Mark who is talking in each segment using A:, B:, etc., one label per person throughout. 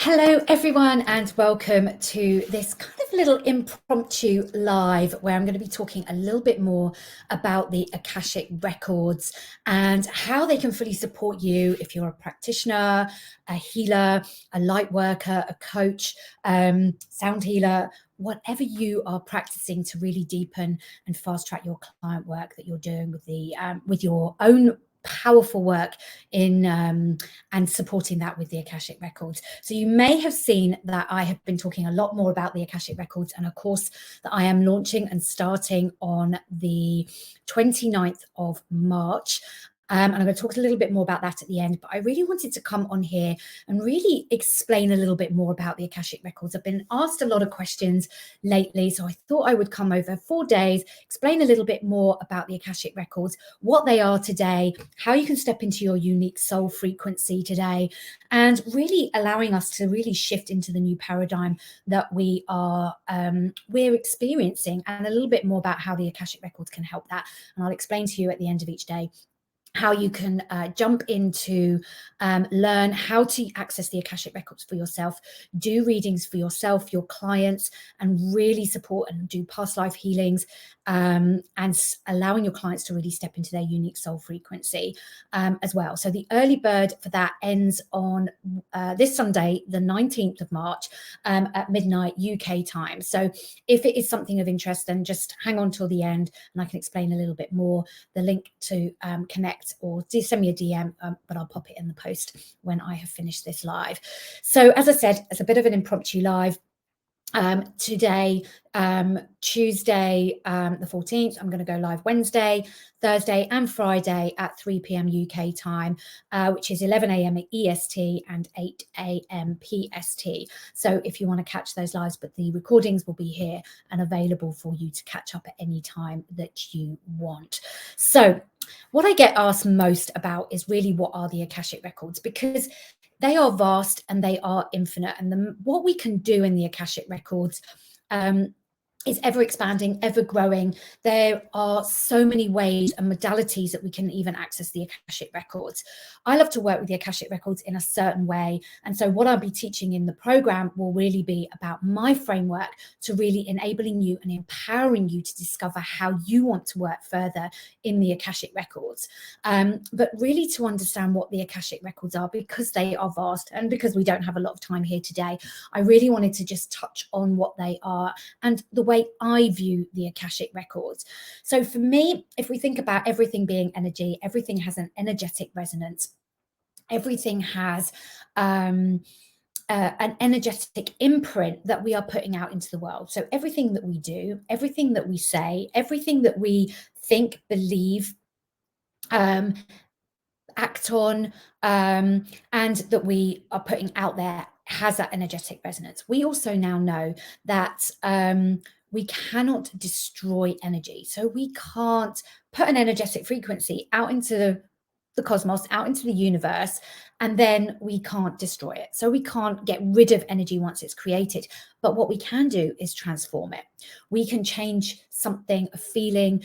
A: Hello everyone and welcome to this kind of little impromptu live where I'm going to be talking a little bit more about the Akashic Records and how they can fully support you if you're a practitioner, a healer, a light worker, a coach, sound healer, whatever you are practicing to really deepen and fast track your client work that you're doing with your own powerful work in and supporting that with the Akashic Records. So you may have seen that I have been talking a lot more about the Akashic Records and a course that I am launching and starting on the 29th of March. And I'm going to talk a little bit more about that at the end, but I really wanted to come on here and really explain a little bit more about the Akashic Records. I've been asked a lot of questions lately, so I thought I would come over 4 days, explain a little bit more about the Akashic Records, what they are today, how you can step into your unique soul frequency today, and really allowing us to really shift into the new paradigm that we're experiencing, and a little bit more about how the Akashic Records can help that. And I'll explain to you at the end of each day how you can jump into, learn how to access the Akashic Records for yourself, do readings for yourself, your clients, and really support and do past life healings, and allowing your clients to really step into their unique soul frequency as well. So the early bird for that ends on this Sunday, the 19th of March at midnight UK time. So if it is something of interest, then just hang on till the end and I can explain a little bit more. The link to connect or send me a DM, but I'll pop it in the post when I have finished this live. So as I said, it's a bit of an impromptu live. Today, Tuesday, the 14th, I'm going to go live Wednesday, Thursday and Friday at 3 p.m. UK time, which is 11 a.m. EST and 8 a.m. PST. So if you want to catch those lives, but the recordings will be here and available for you to catch up at any time that you want. So what I get asked most about is really what are the Akashic Records, because they are vast and they are infinite. And what we can do in the Akashic Records is ever expanding, ever growing. There are so many ways and modalities that we can even access the Akashic Records. I love to work with the Akashic Records in a certain way. And so what I'll be teaching in the program will really be about my framework to really enabling you and empowering you to discover how you want to work further in the Akashic Records. But really to understand what the Akashic Records are, because they are vast and because we don't have a lot of time here today, I really wanted to just touch on what they are and the way I view the Akashic Records. So for me, if we think about everything being energy, everything has an energetic resonance. Everything has an energetic imprint that we are putting out into the world. So everything that we do, everything that we say, everything that we think, believe, act on, and that we are putting out there has that energetic resonance. We also now know that we cannot destroy energy. So we can't put an energetic frequency out into the cosmos, out into the universe, and then we can't destroy it. So we can't get rid of energy once it's created. But what we can do is transform it. We can change something, a feeling,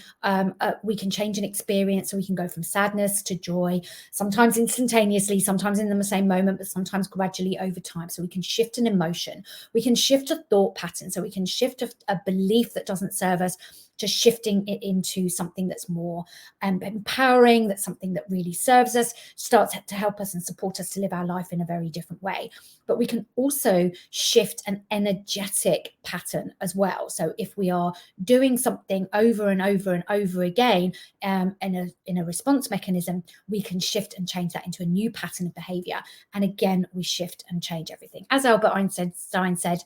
A: we can change an experience. So we can go from sadness to joy, sometimes instantaneously, sometimes in the same moment, but sometimes gradually over time. So we can shift an emotion, we can shift a thought pattern. So we can shift a belief that doesn't serve us to shifting it into something that's more empowering, that's something that really serves us, starts to help us and support us to live our life in a very different way. But we can also shift an energetic pattern as well. So if we are doing something over and over and over again in a response mechanism, we can shift and change that into a new pattern of behavior. And again, we shift and change everything. As Albert Einstein said,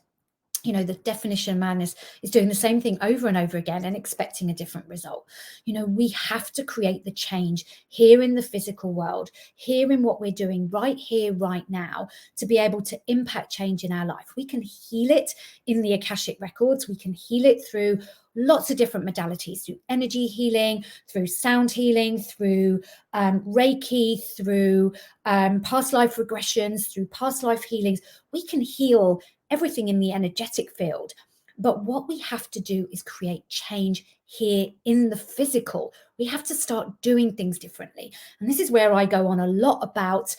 A: you know, the definition of madness is doing the same thing over and over again and expecting a different result. You know, we have to create the change here in the physical world, here in what we're doing right here, right now, to be able to impact change in our life. We can heal it in the Akashic Records. We can heal it through lots of different modalities, through energy healing, through sound healing, through Reiki, through past life regressions, through past life healings. We can heal everything in the energetic field. But what we have to do is create change here in the physical. We have to start doing things differently. And this is where I go on a lot about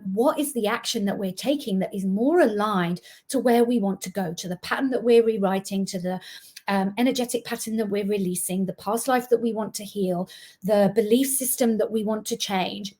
A: what is the action that we're taking that is more aligned to where we want to go, to the pattern that we're rewriting, to the energetic pattern that we're releasing, the past life that we want to heal, the belief system that we want to change,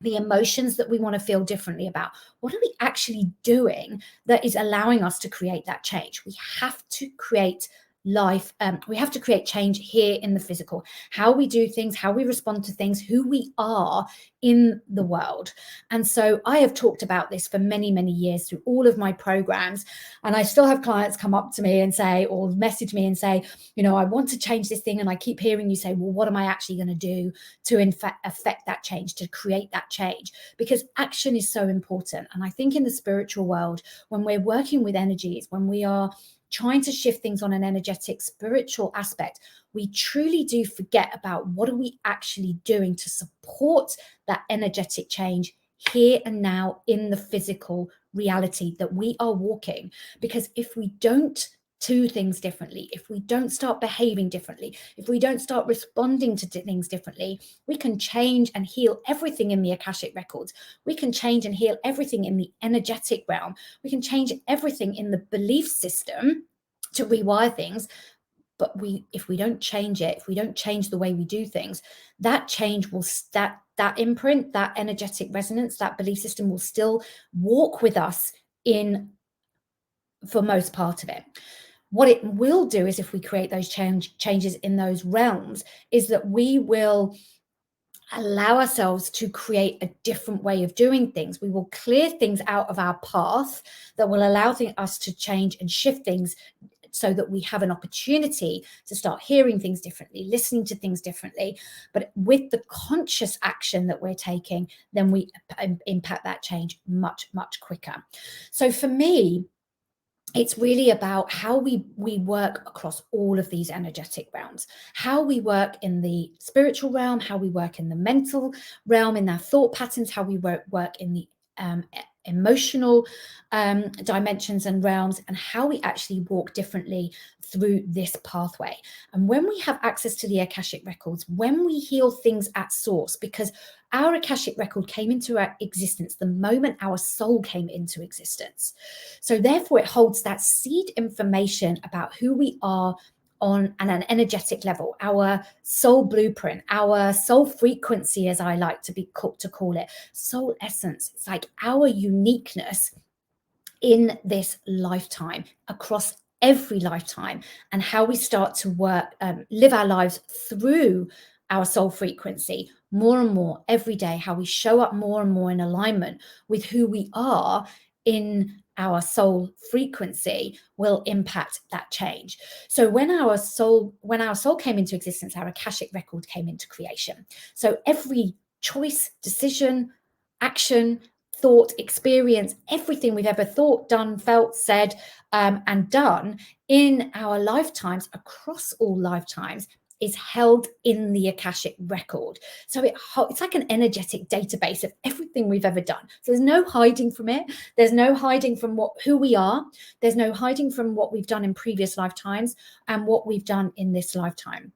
A: the emotions that we want to feel differently about. What are we actually doing that is allowing us to create that change? We have to create life. We have to create change here in the physical, how we do things, how we respond to things, who we are in the world. And so I have talked about this for many, many years through all of my programs. And I still have clients come up to me and say, or message me and say, I want to change this thing. And I keep hearing you say, well, what am I actually going to do to in fact affect that change, to create that change? Because action is so important. And I think in the spiritual world, when we're working with energies, when we are trying to shift things on an energetic spiritual aspect, we truly do forget about what are we actually doing to support that energetic change here and now in the physical reality that we are walking. Because if we don't do things differently, if we don't start behaving differently, if we don't start responding to things differently, we can change and heal everything in the Akashic records. We can change and heal everything in the energetic realm. We can change everything in the belief system to rewire things. But if we don't change it, if we don't change the way we do things, that change will that imprint, that energetic resonance, that belief system will still walk with us in for most part of it. What it will do is, if we create those changes in those realms, is that we will allow ourselves to create a different way of doing things. We will clear things out of our path that will allow us to change and shift things so that we have an opportunity to start hearing things differently, listening to things differently. But with the conscious action that we're taking, then we impact that change much, much quicker. So for me, it's really about how we work across all of these energetic realms, how we work in the spiritual realm, how we work in the mental realm, in our thought patterns, how we work in the emotional dimensions and realms, and how we actually walk differently through this pathway. And when we have access to the Akashic records, when we heal things at source, because our Akashic record came into our existence the moment our soul came into existence. So therefore, it holds that seed information about who we are on an energetic level, our soul blueprint, our soul frequency, as I like to call it, soul essence. It's like our uniqueness in this lifetime, across every lifetime, and how we start to live our lives through our soul frequency more and more every day, how we show up more and more in alignment with who we are in our soul frequency will impact that change. So when our soul came into existence, our Akashic record came into creation. So every choice, decision, action, thought, experience, everything we've ever thought, done, felt, said, and done in our lifetimes, across all lifetimes, is held in the Akashic record. So it's like an energetic database of everything we've ever done. So there's no hiding from it. There's no hiding from who we are. There's no hiding from what we've done in previous lifetimes and what we've done in this lifetime.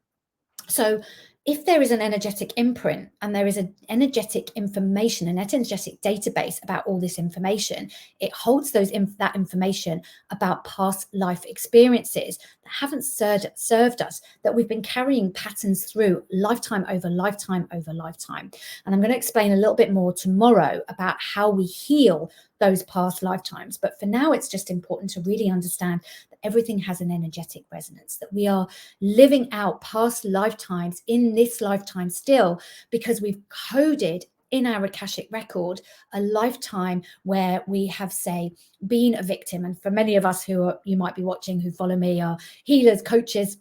A: So if there is an energetic imprint and there is an energetic information, an energetic database about all this information, it holds that information about past life experiences that haven't served us, that we've been carrying patterns through lifetime over lifetime over lifetime. And I'm going to explain a little bit more tomorrow about how we heal those past lifetimes. But for now, it's just important to really understand that everything has an energetic resonance, that we are living out past lifetimes in this lifetime still, because we've coded in our Akashic record a lifetime where we have, say, been a victim. And for many of us you might be watching who follow me are healers, coaches,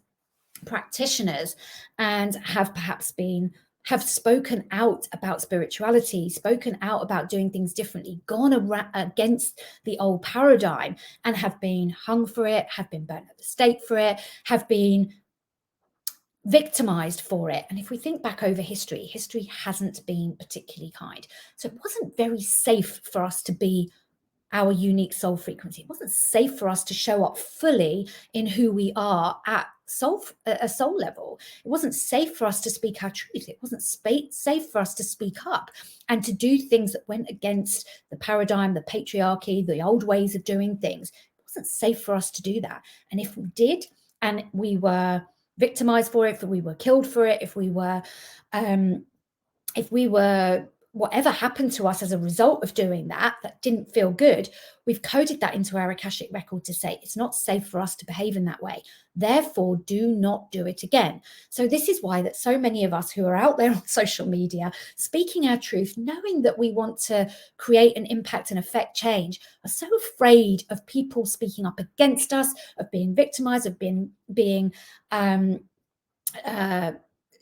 A: practitioners, and have perhaps have spoken out about spirituality, spoken out about doing things differently, gone against the old paradigm, and have been hung for it, have been burnt at the stake for it, have been victimized for it. And if we think back over history hasn't been particularly kind. So it wasn't very safe for us to be our unique soul frequency. It wasn't safe for us to show up fully in who we are at a soul level. It wasn't safe for us to speak our truth. It wasn't safe for us to speak up and to do things that went against the paradigm, the patriarchy, the old ways of doing things. It wasn't safe for us to do that. And if we did, and we were victimized for it, if we were killed for it, if we were whatever happened to us as a result of doing that didn't feel good, we've coded that into our Akashic record to say it's not safe for us to behave in that way. Therefore, do not do it again. So this is why that so many of us who are out there on social media speaking our truth, knowing that we want to create an impact and affect change, are so afraid of people speaking up against us, of being victimized, of being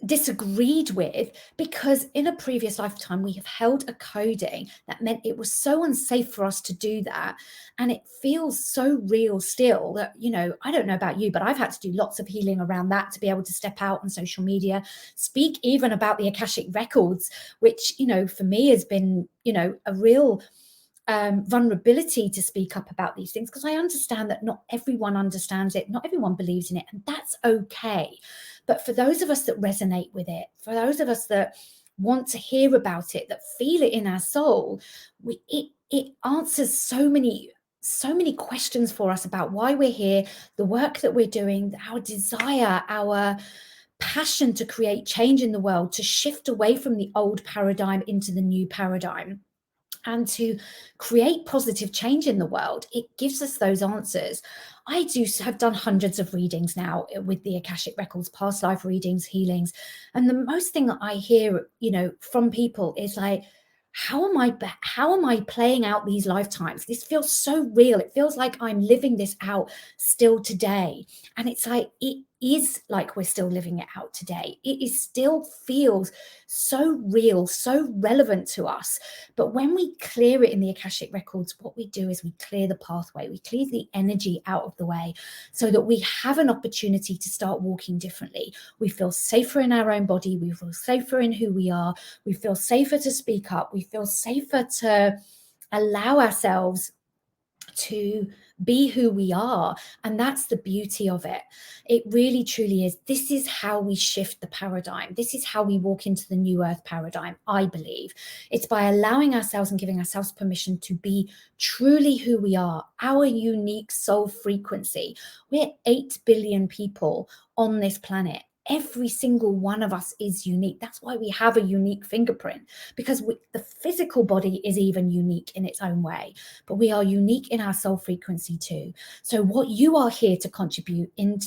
A: disagreed with, because in a previous lifetime we have held a coding that meant it was so unsafe for us to do that. And it feels so real still that, I don't know about you, but I've had to do lots of healing around that to be able to step out on social media, speak even about the Akashic records, which, for me has been, a real vulnerability to speak up about these things, because I understand that not everyone understands it, not everyone believes in it, and that's okay. But for those of us that resonate with it, for those of us that want to hear about it, that feel it in our soul, it answers so many questions for us about why we're here, the work that we're doing, our desire, our passion to create change in the world, to shift away from the old paradigm into the new paradigm, and to create positive change in the world. It gives us those answers. I have done hundreds of readings now with the Akashic records, past life readings, healings, and the most thing that I hear, from people is like, how am I playing out these lifetimes? This feels so real. It feels like I'm living this out still today. And it's like, it is like we're still living it out today. It still feels so real, so relevant to us. But when we clear it in the Akashic records, what we do is we clear the pathway, we clear the energy out of the way, so that we have an opportunity to start walking differently. We feel safer in our own body, we feel safer in who we are, we feel safer to speak up, we feel safer to allow ourselves to be who we are. And that's the beauty of it. It really truly is. This is how we shift the paradigm. This is how we walk into the new earth paradigm, I believe. It's by allowing ourselves and giving ourselves permission to be truly who we are, our unique soul frequency. We're 8 billion people on this planet. Every single one of us is unique. That's why we have a unique fingerprint, because the physical body is even unique in its own way, but we are unique in our soul frequency too. So what you are here to contribute in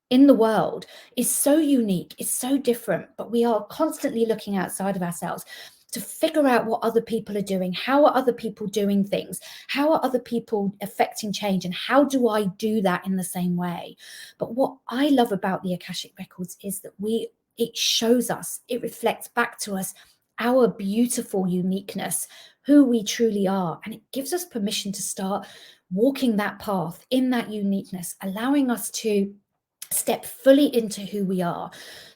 A: the world is so unique, is so different, but we are constantly looking outside of ourselves to figure out what other people are doing. How are other people doing things? How are other people affecting change? And how do I do that in the same way? But what I love about the Akashic records is that it shows us, it reflects back to us our beautiful uniqueness, who we truly are. And it gives us permission to start walking that path in that uniqueness, allowing us to step fully into who we are.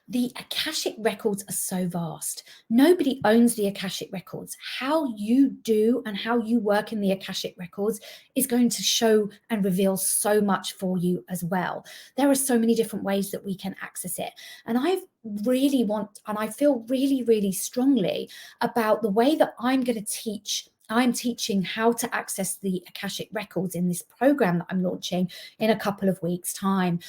A: The Akashic records are so vast. Nobody owns the Akashic records. How you do and how you work in the Akashic records is going to show and reveal so much for you as well. There are so many different ways that we can access it. And I feel really, really strongly about the way that I'm teaching how to access the Akashic records in this program that I'm launching in a couple of weeks' time.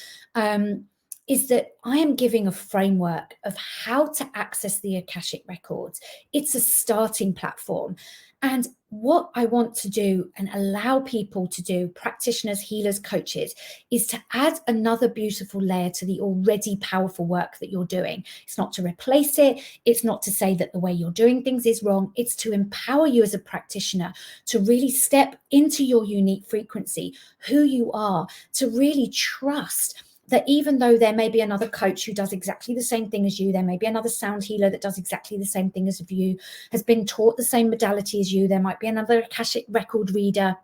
A: Is that I am giving a framework of how to access the Akashic records. It's a starting platform. And what I want to do and allow people to do, practitioners, healers, coaches, is to add another beautiful layer to the already powerful work that you're doing. It's not to replace it. It's not to say that the way you're doing things is wrong. It's to empower you as a practitioner to really step into your unique frequency, who you are, to really trust that even though there may be another coach who does exactly the same thing as you, there may be another sound healer that does exactly the same thing as you, has been taught the same modality as you, there might be another Akashic record reader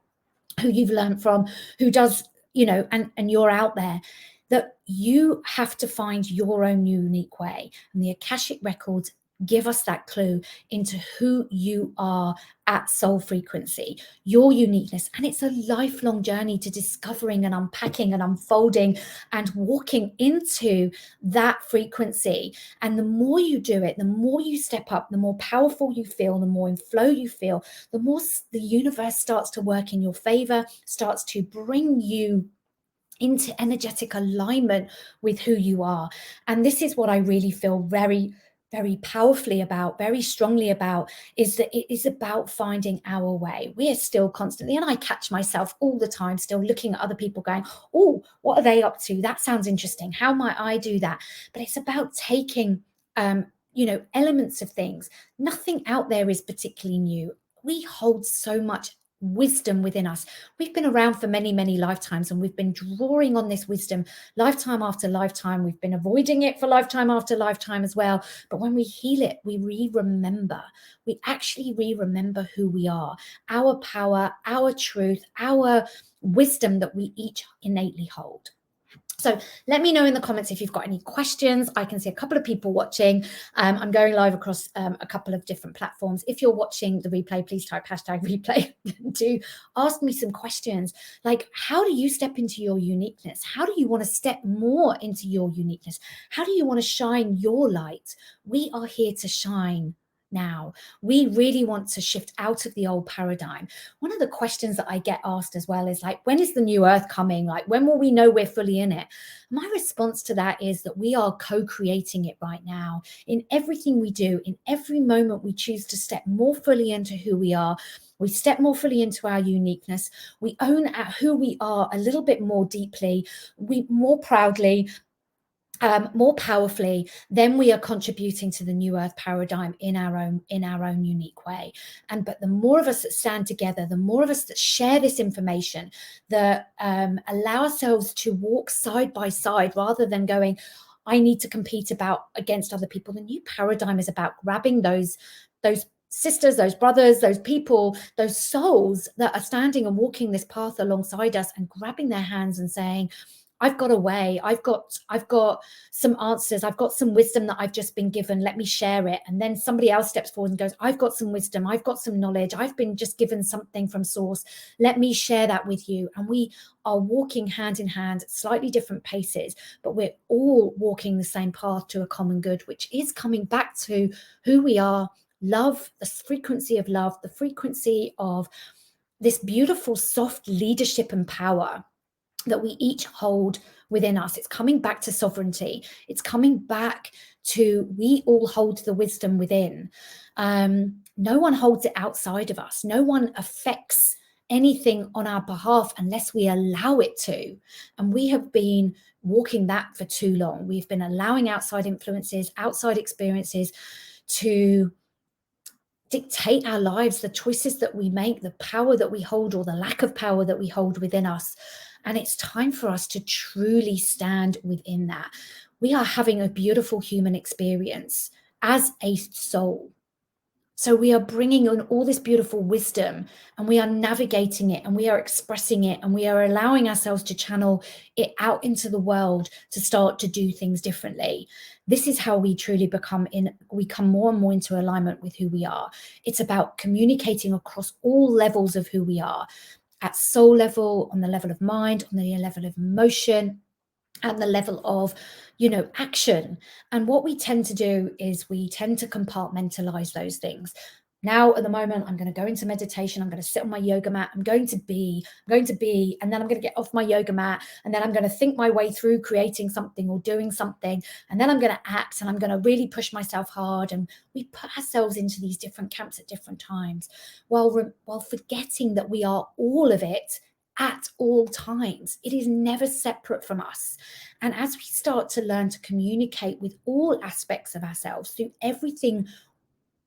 A: who you've learned from, who does, and you're out there, that you have to find your own unique way. And the Akashic records give us that clue into who you are at soul frequency, your uniqueness. And it's a lifelong journey to discovering and unpacking and unfolding and walking into that frequency. And the more you do it, the more you step up, the more powerful you feel, the more in flow you feel, the more the universe starts to work in your favor, starts to bring you into energetic alignment with who you are. And this is what I really feel very, very powerfully about, very strongly about, is that it is about finding our way. We are still constantly, and I catch myself all the time still looking at other people going, oh, what are they up to? That sounds interesting. How might I do that? But it's about taking elements of things. Nothing out there is particularly new. We hold so much wisdom within us. We've been around for many, many lifetimes, and we've been drawing on this wisdom lifetime after lifetime. We've been avoiding it for lifetime after lifetime as well. But when we heal it, we re-remember. We actually re-remember who we are, our power, our truth, our wisdom that we each innately hold. So let me know in the comments if you've got any questions. I can see a couple of people watching. I'm going live across a couple of different platforms. If you're watching the replay, please type #replay to ask me some questions. Like, how do you step into your uniqueness? How do you want to step more into your uniqueness? How do you want to shine your light? We are here to shine now. We really want to shift out of the old paradigm. One of the questions that I get asked as well is like, when is the new earth coming? Like, when will we know we're fully in it? My response to that is that we are co-creating it right now. In everything we do, in every moment we choose to step more fully into who we are. We step more fully into our uniqueness. We own who we are a little bit more deeply, we more proudly, more powerfully. Then we are contributing to the new earth paradigm in our own unique way. But the more of us that stand together, the more of us that share this information, that allow ourselves to walk side by side rather than going, I need to compete against other people. The new paradigm is about grabbing those sisters, those brothers, those people, those souls that are standing and walking this path alongside us, and grabbing their hands and saying, I've got a way. I've got some answers. I've got some wisdom that I've just been given. Let me share it. And then somebody else steps forward and goes, I've got some wisdom. I've got some knowledge. I've been just given something from source. Let me share that with you. And we are walking hand in hand at slightly different paces, but we're all walking the same path to a common good, which is coming back to who we are, love, the frequency of love, the frequency of this beautiful, soft leadership and power that we each hold within us. It's coming back to sovereignty. It's coming back to, we all hold the wisdom within. No one holds it outside of us. No one affects anything on our behalf unless we allow it to. And we have been walking that for too long. We've been allowing outside influences, outside experiences to dictate our lives, the choices that we make, the power that we hold, or the lack of power that we hold within us. And it's time for us to truly stand within that. We are having a beautiful human experience as a soul. So we are bringing on all this beautiful wisdom, and we are navigating it, and we are expressing it, and we are allowing ourselves to channel it out into the world to start to do things differently. This is how we truly we come more and more into alignment with who we are. It's about communicating across all levels of who we are, at soul level, on the level of mind, on the level of emotion, at the level of, action. And what we tend to do is we tend to compartmentalize those things. Now, at the moment, I'm going to go into meditation. I'm going to sit on my yoga mat. I'm going to be, and then I'm going to get off my yoga mat. And then I'm going to think my way through creating something or doing something. And then I'm going to act, and I'm going to really push myself hard. And we put ourselves into these different camps at different times, while forgetting that we are all of it at all times. It is never separate from us. And as we start to learn to communicate with all aspects of ourselves through everything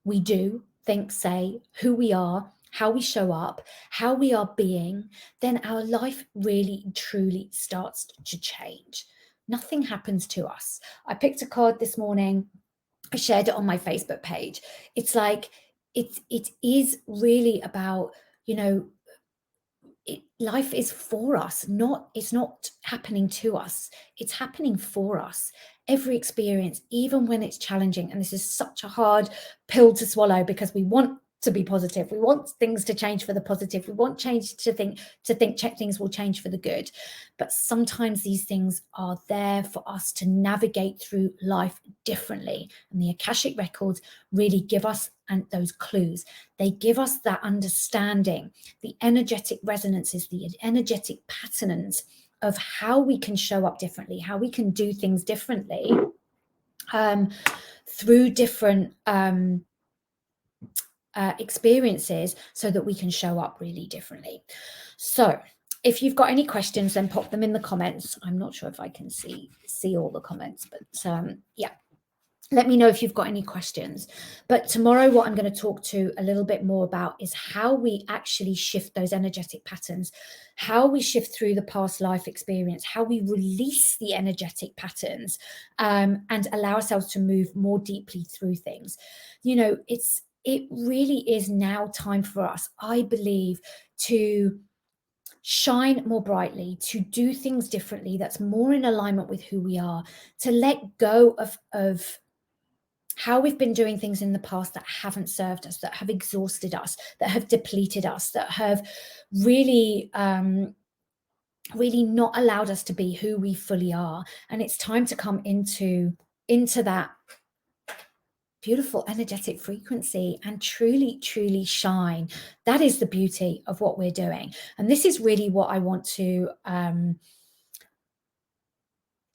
A: we do, think, say, who we are, how we show up, how we are being, then our life really, truly starts to change. Nothing happens to us. I picked a card this morning. I shared it on my Facebook page. It's like, it is really about, life is for us, it's not happening to us, it's happening for us. Every experience, even when it's challenging, and this is such a hard pill to swallow, because we want to be positive, we want things to change for the positive, we want change to think things will change for the good, but sometimes these things are there for us to navigate through life differently, and the Akashic records really give us those clues. They give us that understanding, the energetic resonances, the energetic patterns of how we can show up differently, how we can do things differently, through different experiences, so that we can show up really differently. So if you've got any questions, then pop them in the comments. I'm not sure if I can see all the comments, but yeah, let me know if you've got any questions. But tomorrow, what I'm going to talk to a little bit more about is how we actually shift those energetic patterns, how we shift through the past life experience, how we release the energetic patterns, and allow ourselves to move more deeply through things. You know, it really is now time for us, I believe, to shine more brightly, to do things differently, that's more in alignment with who we are, to let go of how we've been doing things in the past that haven't served us, that have exhausted us, that have depleted us, that have really really not allowed us to be who we fully are. And it's time to come into that beautiful energetic frequency and truly shine. That is the beauty of what we're doing, and this is really what I want to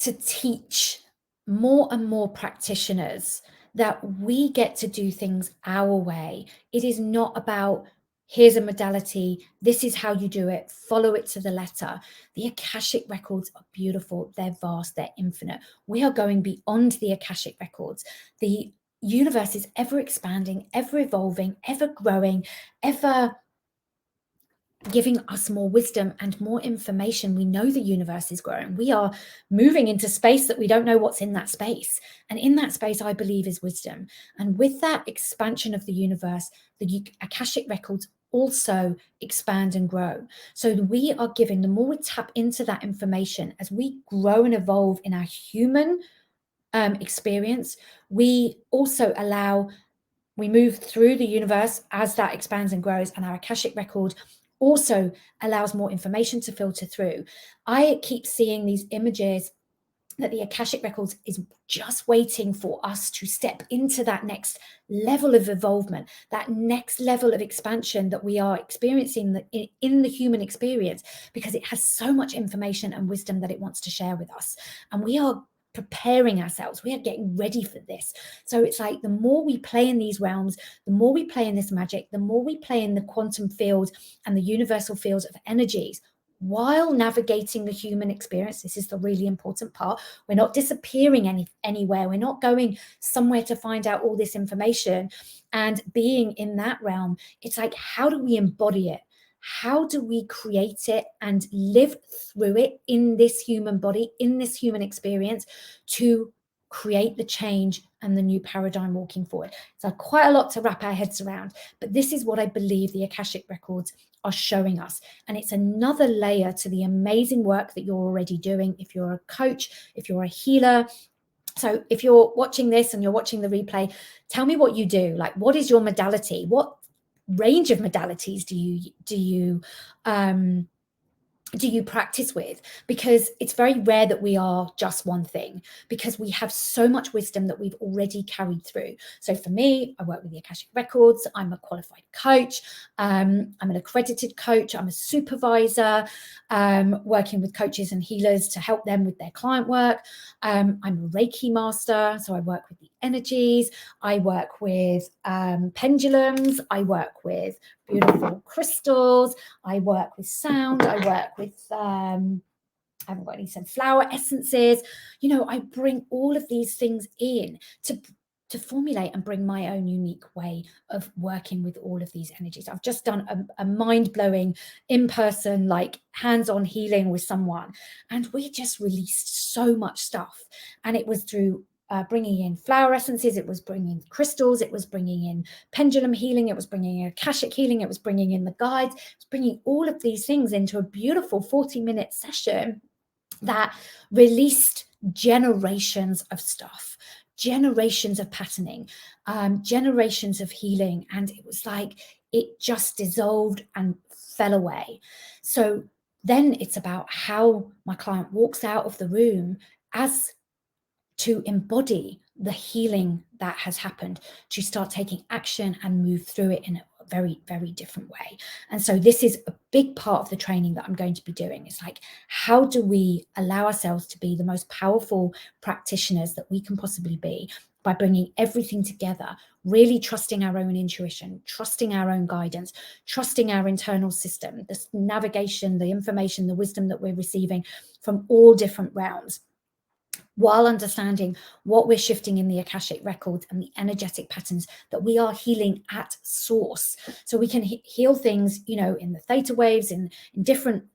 A: teach more and more practitioners, that we get to do things our way. It is not about, here's a modality, this is how you do it, follow it to the letter. The Akashic records are beautiful, they're vast, they're infinite. We are going beyond the Akashic records. The universe is ever expanding, ever evolving, ever growing, ever giving us more wisdom and more information. We know the universe is growing. We are moving into space that we don't know what's in that space. And in that space, I believe, is wisdom. And with that expansion of the universe, the Akashic records also expand and grow. So we are giving, the more we tap into that information, as we grow and evolve in our human experience, we also we move through the universe as that expands and grows, and our Akashic record also allows more information to filter through. I keep seeing these images that the Akashic records is just waiting for us to step into that next level of evolvement, that next level of expansion that we are experiencing in the human experience, because it has so much information and wisdom that it wants to share with us. And we are preparing ourselves, we are getting ready for this. So it's like, the more we play in these realms, the more we play in this magic, the more we play in the quantum field and the universal fields of energies, while navigating the human experience. This is the really important part. We're not disappearing anywhere. We're not going somewhere to find out all this information and being in that realm. It's like, how do we embody it? How do we create it and live through it in this human body, in this human experience, to create the change and the new paradigm walking forward? So quite a lot to wrap our heads around, but this is what I believe the Akashic records are showing us. And it's another layer to the amazing work that you're already doing. If you're a coach, if you're a healer. So if you're watching this and you're watching the replay, tell me what you do. Like, what is your modality? What range of modalities do you practice with? Because it's very rare that we are just one thing, because we have so much wisdom that we've already carried through. So for me, I work with the Akashic records. I'm a qualified coach. I'm an accredited coach. I'm a supervisor, working with coaches and healers to help them with their client work. I'm a Reiki master, so I work with the energies. I work with pendulums. I work with beautiful crystals. I work with sound. I work with I haven't got any sunflower essences. You know, I bring all of these things in to formulate and bring my own unique way of working with all of these energies. I've just done a mind-blowing in-person, like hands-on healing with someone, and we just released so much stuff. And it was through bringing in flower essences, it was bringing crystals, it was bringing in pendulum healing, it was bringing in Akashic healing, it was bringing in the guides, it was bringing all of these things into a beautiful 40-minute session that released generations of stuff, generations of patterning, generations of healing. And it was like it just dissolved and fell away. So then it's about how my client walks out of the room as to embody the healing that has happened, to start taking action and move through it in a very, very different way. And so this is a big part of the training that I'm going to be doing. It's like, how do we allow ourselves to be the most powerful practitioners that we can possibly be by bringing everything together, really trusting our own intuition, trusting our own guidance, trusting our internal system, the navigation, the information, the wisdom that we're receiving from all different realms, while understanding what we're shifting in the Akashic records and the energetic patterns that we are healing at source. So we can heal things, you know, in the theta waves, in different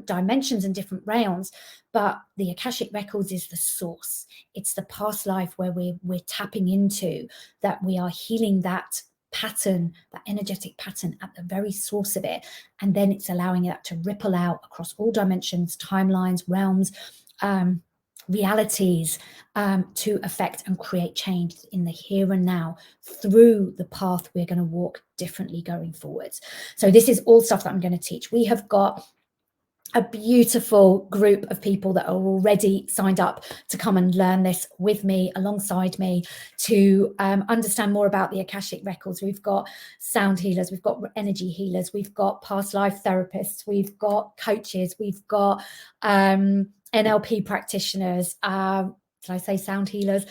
A: dimensions and different realms, but the Akashic records is the source. It's the past life where we're tapping into, that we are healing that pattern, that energetic pattern at the very source of it. And then it's allowing that to ripple out across all dimensions, timelines, realms, realities, to affect and create change in the here and now through the path we're going to walk differently going forwards. So this is all stuff that I'm going to teach. We have got a beautiful group of people that are already signed up to come and learn this with me, alongside me, to understand more about the Akashic records. We've got sound healers, we've got energy healers, we've got past life therapists, we've got coaches, we've got NLP practitioners, did I say sound healers?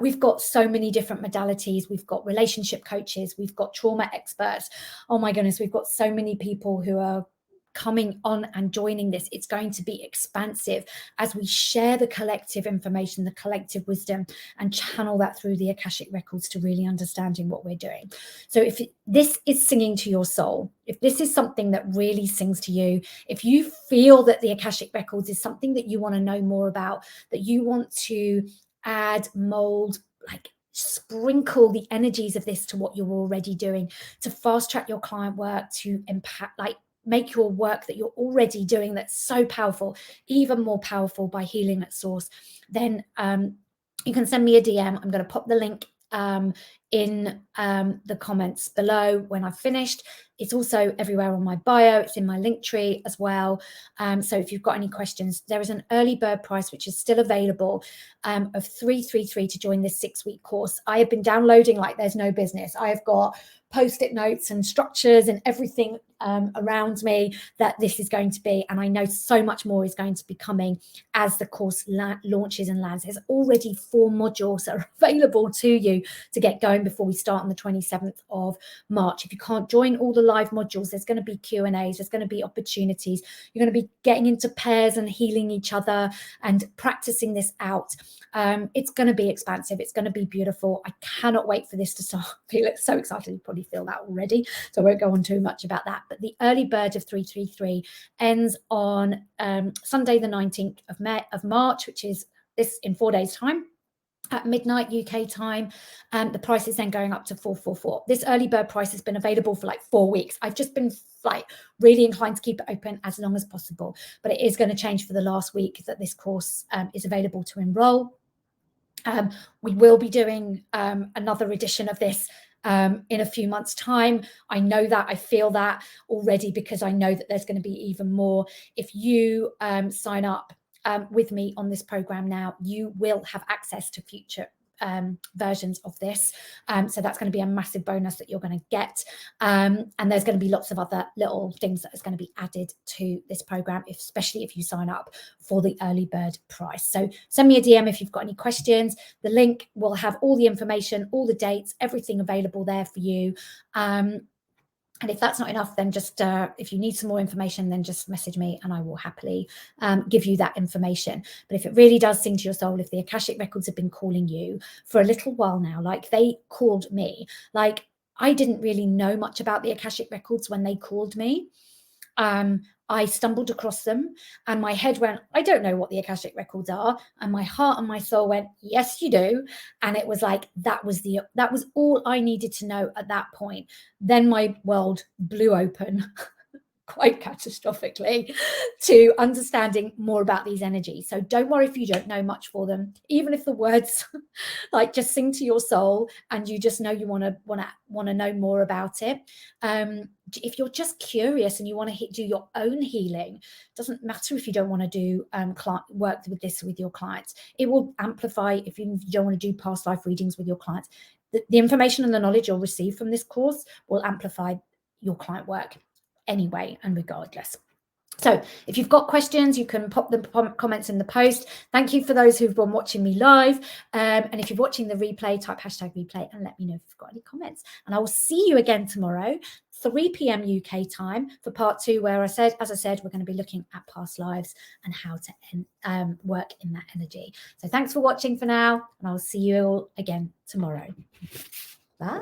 A: We've got so many different modalities. We've got relationship coaches, we've got trauma experts. Oh my goodness, we've got so many people who are coming on and joining this. It's going to be expansive as we share the collective information, the collective wisdom, and channel that through the Akashic records to really understanding what we're doing. So if this is singing to your soul, if this is something that really sings to you, if you feel that the Akashic records is something that you want to know more about, that you want to add, mold, like sprinkle the energies of this to what you're already doing, to fast track your client work, to impact, like make your work that you're already doing that's so powerful even more powerful by healing at source, then you can send me a DM. I'm going to pop the link in the comments below when I've finished. It's also everywhere on my bio. It's in my link tree as well. So if you've got any questions, there is an early bird price which is still available of $333 to join this 6-week course. I have been downloading like there's no business. I have got post-it notes and structures and everything around me that this is going to be, and I know so much more is going to be coming as the course launches and lands. There's already 4 modules that are available to you to get going before we start on the 27th of March. If you can't join all the live modules, there's going to be Q&As, there's going to be opportunities. You're going to be getting into pairs and healing each other and practicing this out. It's going to be expansive. It's going to be beautiful. I cannot wait for this to start. I feel so excited. You probably feel that already, so I won't go on too much about that. But the early bird of 333 ends on Sunday the 19th of March, which is this in 4 days time at midnight UK time. The price is then going up to 444. This early bird price has been available for like 4 weeks. I've just been like really inclined to keep it open as long as possible, but it is going to change for the last week that this course is available to enroll. We will be doing another edition of this in a few months' time. I know that, I feel that already, because I know that there's going to be even more. If you sign up with me on this program now, you will have access to future versions of this. So that's going to be a massive bonus that you're going to get. And there's going to be lots of other little things that is going to be added to this program, especially if you sign up for the early bird price. So send me a DM if you've got any questions. The link will have all the information, all the dates, everything available there for you. And if that's not enough, then just if you need some more information, then just message me and I will happily give you that information. But if it really does sing to your soul, if the Akashic records have been calling you for a little while now, like they called me, like I didn't really know much about the Akashic records when they called me. I stumbled across them and my head went, I don't know what the Akashic Records are. And my heart and my soul went, yes, you do. And it was like, that was all I needed to know at that point. Then my world blew open quite catastrophically to understanding more about these energies. So don't worry if you don't know much for them, even if the words like just sing to your soul and you just know you want to know more about it. If you're just curious and you want to do your own healing, doesn't matter if you don't want to do work with this with your clients. It will amplify if you don't want to do past life readings with your clients. The information and the knowledge you'll receive from this course will amplify your client work anyway and regardless. So if you've got questions, you can pop the comments in the post. Thank you for those who've been watching me live. And if you're watching the replay, type #replay and let me know if you've got any comments. And I will see you again tomorrow, 3 p.m. UK time for part 2, where as I said, we're going to be looking at past lives and how to work in that energy. So thanks for watching for now, and I'll see you all again tomorrow. Bye.